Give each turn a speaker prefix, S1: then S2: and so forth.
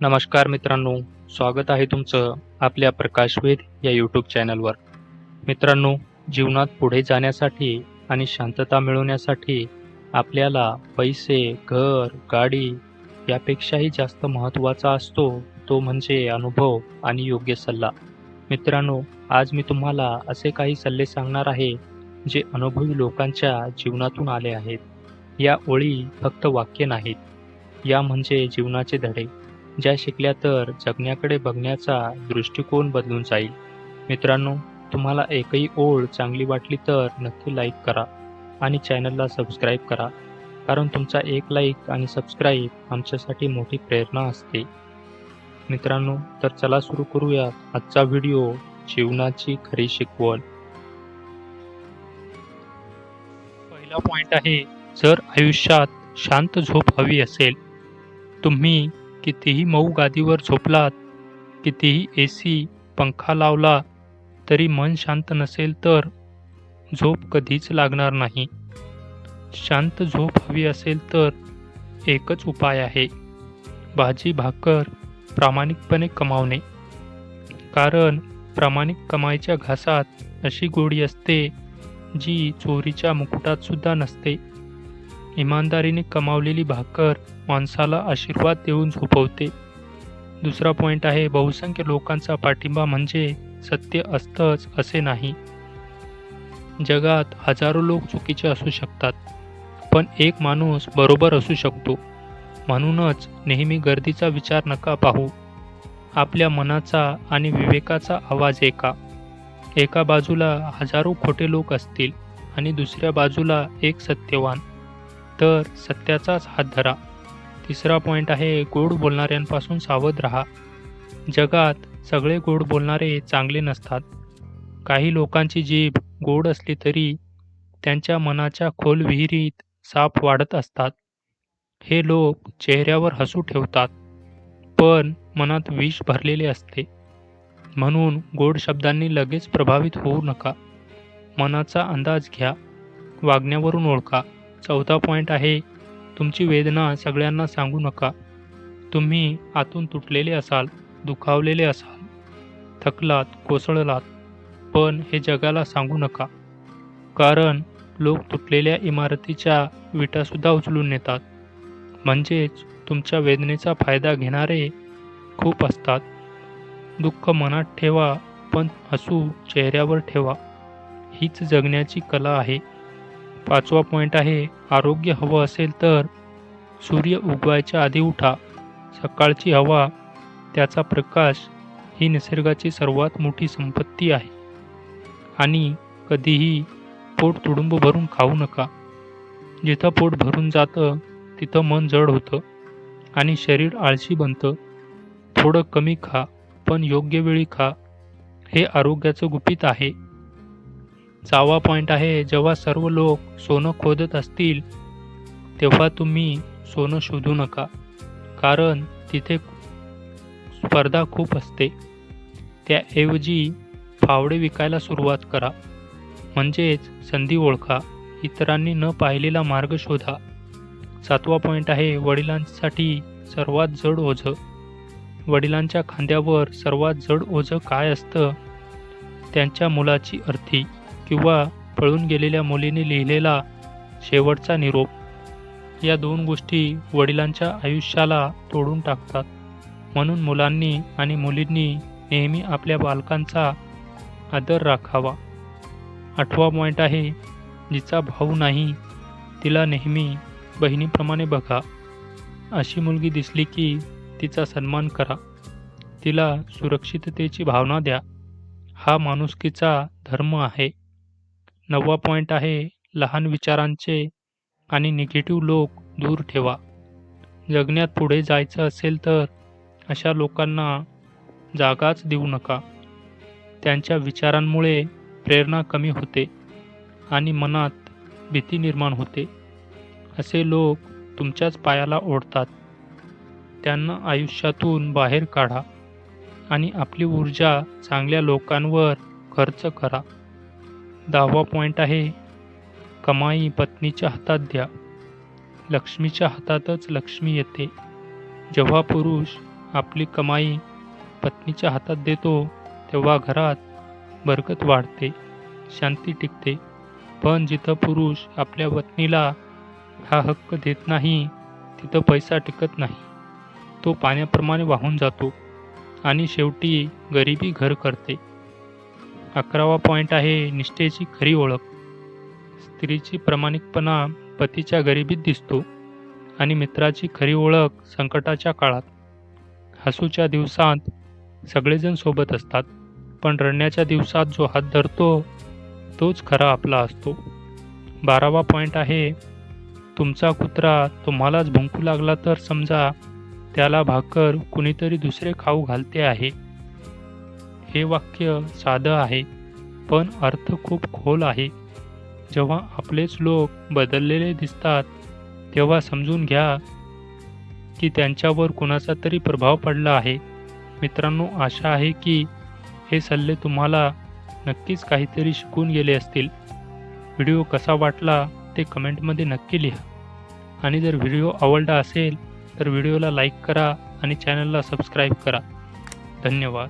S1: नमस्कार मित्रांनो, स्वागत आहे तुमचं आपल्या प्रकाशवेध या यूट्यूब चॅनलवर. मित्रांनो, जीवनात पुढे जाण्यासाठी आणि शांतता मिळवण्यासाठी आपल्याला पैसे, घर, गाडी यापेक्षाही जास्त महत्त्वाचा असतो तो म्हणजे अनुभव आणि योग्य सल्ला. मित्रांनो, आज मी तुम्हाला असे काही सल्ले सांगणार आहे, जे अनुभवी लोकांच्या जीवनातून आले आहेत. या ओळी फक्त वाक्य नाहीत, या म्हणजे जीवनाचे धडे. ज्या शिकल्या तर जगण्याकडे बघण्याचा दृष्टिकोन बदलून जाईल. मित्रांनो, तुम्हाला एकही ओळ चांगली वाटली तर नक्की लाईक करा आणि चॅनलला सबस्क्राईब करा. कारण तुमचा एक लाईक आणि सबस्क्राईब आमच्यासाठी मोठी प्रेरणा असते. मित्रांनो, तर चला सुरू करूया आजचा व्हिडिओ, जीवनाची खरी शिकवण. पहिला पॉइंट आहे, जर आयुष्यात शांत झोप हवी असेल, तुम्ही कितीही मऊ गादीवर झोपलात, कितीही एसी, पंखा लावला, तरी मन शांत नसेल तर झोप कधीच लागणार नाही. शांत झोप हवी असेल तर एकच उपाय आहे, भाजी भाकर प्रामाणिकपणे कमावणे. कारण प्रामाणिक कमाईच्या घासात अशी गोडी असते, जी चोरीच्या मुकुटात सुद्धा नसते. इमानदारीने कमावलेली भाकर माणसाला आशीर्वाद देऊन झोपवते. दुसरा पॉइंट आहे, बहुसंख्य लोकांचा पाठिंबा म्हणजे सत्य असतंच असे नाही. जगात हजारो लोक चुकीचे असू शकतात, पण एक माणूस बरोबर असू शकतो. म्हणूनच नेहमी गर्दीचा विचार नका पाहू. आपल्या मनाचा आणि विवेकाचा आवाज ऐका. एका बाजूला हजारो खोटे लोक असतील आणि दुसऱ्या बाजूला एक सत्यवान, तर सत्याचाच हात धरा. तिसरा पॉइंट आहे, गोड बोलणाऱ्यांपासून सावध राहा. जगात सगळे गोड बोलणारे चांगले नसतात. काही लोकांची जीभ गोड असली तरी त्यांच्या मनाच्या खोल विहिरीत साप वाढत असतात. हे लोक चेहऱ्यावर हसू ठेवतात, पण मनात विष भरलेले असते. म्हणून गोड शब्दांनी लगेच प्रभावित होऊ नका. मनाचा अंदाज घ्या, वागण्यावरून ओळखा. चौथा पॉइंट आहे, तुमची वेदना सगळ्यांना सांगू नका. तुम्ही आतून तुटलेले असाल, दुखावलेले असाल, थकलात, कोसळलात, पण हे जगाला सांगू नका. कारण लोक तुटलेल्या इमारतीच्या विटासुद्धा उचलून नेतात. म्हणजेच तुमच्या वेदनेचा फायदा घेणारे खूप असतात. दुःख मनात ठेवा, पण हसू चेहऱ्यावर ठेवा. हीच जगण्याची कला आहे. पाचवा पॉइंट आहे, आरोग्य हवं असेल तर सूर्य उगवायच्या आधी उठा. सकाळची हवा, त्याचा प्रकाश ही निसर्गाची सर्वात मोठी संपत्ती आहे. आणि कधीही पोट तुडुंब भरून खाऊ नका. जिथं पोट भरून जातं तिथं मन जड होतं आणि शरीर आळशी बनतं. थोडं कमी खा, पण योग्य वेळी खा. हे आरोग्याचं गुपित आहे. सहावा पॉइंट आहे, जेव्हा सर्व लोक सोनं खोदत असतील तेव्हा तुम्ही सोनं शोधू नका. कारण तिथे स्पर्धा खूप असते. त्याऐवजी फावडे विकायला सुरुवात करा. म्हणजेच संधी ओळखा, इतरांनी न पाहिलेला मार्ग शोधा. सातवा पॉइंट आहे, वडिलांसाठी सर्वात जड ओझं. वडिलांच्या खांद्यावर सर्वात जड ओझं काय असतं? त्यांच्या मुलाची अर्थी किंवा पळून गेलेल्या मुलीने लिहिलेला शेवटचा निरोप. या दोन गोष्टी वडिलांच्या आयुष्याला तोडून टाकतात. म्हणून मुलांनी आणि मुलींनी नेहमी आपल्या पालकांचा आदर राखावा. आठवा पॉइंट आहे, जिचा भाऊ नाही तिला नेहमी बहिणीप्रमाणे बघा. अशी मुलगी दिसली की तिचा सन्मान करा. तिला सुरक्षिततेची भावना द्या. हा माणुसकीचा धर्म आहे. नववा पॉइंट आहे, लहान विचारांचे आणि निगेटिव्ह लोक दूर ठेवा. जगण्यात पुढे जायचं असेल तर अशा लोकांना जागाच देऊ नका. त्यांच्या विचारांमुळे प्रेरणा कमी होते आणि मनात भीती निर्माण होते. असे लोक तुमच्याच पायाला ओढतात. त्यांना आयुष्यातून बाहेर काढा आणि आपली ऊर्जा चांगल्या लोकांवर खर्च करा. 10वा पॉइंट आहे, कमाई पत्नीच्या हातात द्या. लक्ष्मीच्या हातातच लक्ष्मी येते. जेव्हा पुरुष आपली कमाई पत्नीच्या हातात देतो तेव्हा घरात बरकत वाढते, शांती टिकते. पण जिथं पुरुष आपल्या पत्नीला हा हक्क देत नाही, तिथं पैसा टिकत नाही. तो पाण्याप्रमाणे वाहून जातो आणि शेवटी गरिबी घर करते. 11वा पॉइंट आहे निष्ठेची खरी ओळख. स्त्रीची प्रामाणिकपणा पतीच्या गरिबीत दिसतो आणि मित्राची खरी ओळख संकटाच्या काळात. हसूच्या दिवसात सगळेजण सोबत असतात, पण रडण्याच्या दिवसात जो हात धरतो तोच खरा आपला असतो. 12वा पॉइंट आहे तुमचा कुत्रा तुम्हालाच भुंकू लागला तर समजा त्याला भाकर कुणीतरी दुसरे खाऊ घालते आहे. हे वाक्य साधं आहे, पण अर्थ खूप खोल आहे. जेव्हा आपलेच लोक बदललेले दिसतात, तेव्हा समजून घ्या की त्यांच्यावर कुणाचा तरी प्रभाव पडला आहे. मित्रांनो, आशा आहे की हे सल्ले तुम्हाला नक्कीच काहीतरी शिकून गेले असतील. व्हिडिओ कसा वाटला ते कमेंटमध्ये नक्की लिहा आणि जर व्हिडिओ आवडला असेल तर व्हिडिओला लाईक करा आणि चॅनलला सबस्क्राईब करा. धन्यवाद.